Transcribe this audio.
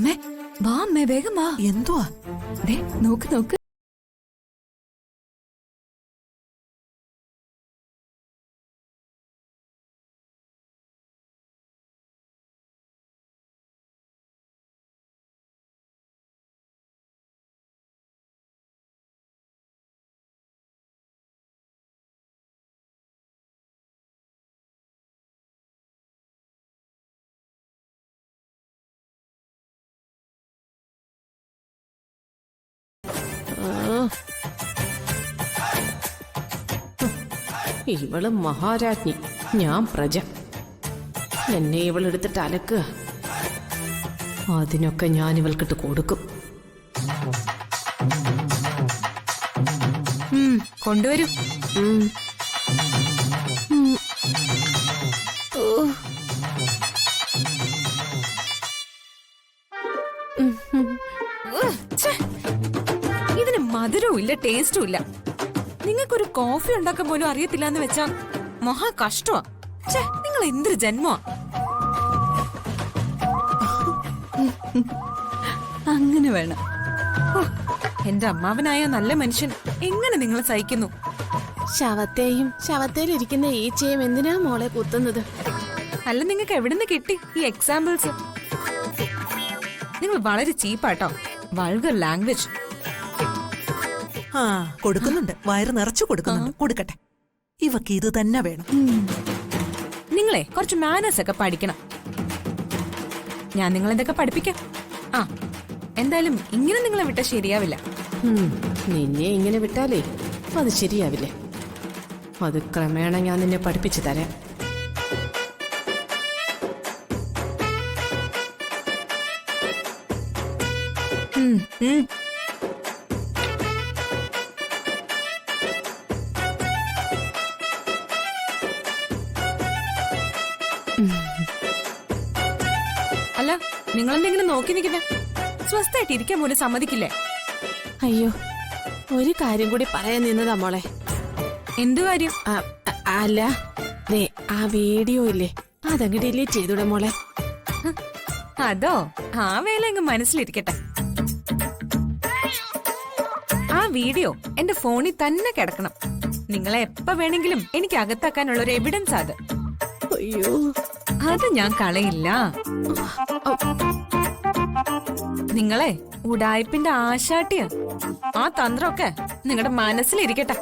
അമ്മേ വാ അമ്മേ വേഗം വാ. എന്തുവാ? ദേ നോക്ക് നോക്ക്. ഇവള് മഹാരാജ്ഞി, ഞാൻ പ്രജ. എന്നെ ഇവളെടുത്തിട്ട് അലക്കുക. അതിനൊക്കെ ഞാൻ ഇവൾക്കിട്ട് കൊടുക്കും. കൊണ്ടുവരൂ. ഇതിന് മധുരവും ഇല്ല, ടേസ്റ്റും ഇല്ല. നിങ്ങൾക്കൊരു കോഫി ഉണ്ടാക്കാൻ പോലും അറിയത്തില്ല എന്ന് വെച്ചാ മഹാ കഷ്ടമാ. നിങ്ങൾ എന്തൊരു ജന്മമാ. അങ്ങനെ വേണം. എന്റെ അമ്മാവനായ നല്ല മനുഷ്യൻ എങ്ങനെ നിങ്ങളെ സഹിക്കുന്നു? ശവത്തെയും ശവത്തേലിരിക്കുന്ന ഈച്ചയും എന്തിനാ മോളെ കുത്തുന്നത്? അല്ല, നിങ്ങൾക്ക് എവിടുന്ന് കിട്ടി ഈ എക്സാമ്പിൾസ്? നിങ്ങൾ വളരെ ചീപ്പാട്ടോ. Vulgar language. ആ കൊടുക്കുന്നുണ്ട്, വയറ് നിറച്ചു കൊടുക്കുന്നുണ്ട്. കൊടുക്കട്ടെ, ഇവക്ക് ഇത് തന്നെ വേണം. നിങ്ങളെ കുറച്ച് മാനേഴ്സ് ഒക്കെ പഠിക്കണം. ഞാൻ നിങ്ങളെന്തൊക്കെ പഠിപ്പിക്കാം. ആ എന്തായാലും ഇങ്ങനെ നിങ്ങളെ വിട്ടാ ശരിയാവില്ല. നിന്നെ ഇങ്ങനെ വിട്ടാലേ അത് ശരിയാവില്ലേ. അത് ക്രമേണ ഞാൻ നിന്നെ പഠിപ്പിച്ചു തരാം. അല്ല, നിങ്ങളെന്തെങ്കിലും നോക്കി നിൽക്കുന്നേ? സ്വസ്ഥായിട്ട് ഇരിക്കാൻ പോലും സമ്മതിക്കില്ലേ? അയ്യോ, ഒരു കാര്യം കൂടി പറയാൻ നിന്നതാ മോളെ. എന്തു കാര്യം? അല്ല, ദേ ആ വീഡിയോ ഇല്ലേ, അതങ്ങ് ഡിലീറ്റ് ചെയ്തൂടെ മോളെ? അതോ, ആ വേല അങ്ങ് മനസ്സിലിരിക്കട്ടെ. ആ വീഡിയോ എന്റെ ഫോണിൽ തന്നെ കിടക്കണം. നിങ്ങളെ എപ്പ വേണമെങ്കിലും എനിക്ക് അകത്താക്കാനുള്ള ഒരു എവിഡൻസ് അത്. അയ്യോ, അത് ഞാൻ കളയില്ല. നിങ്ങളെ ഉഡായിപ്പിന്റെ ആശാട്ടിയ ആ തന്ത്രമൊക്കെ നിങ്ങളുടെ മനസ്സിലിരിക്കട്ടെ.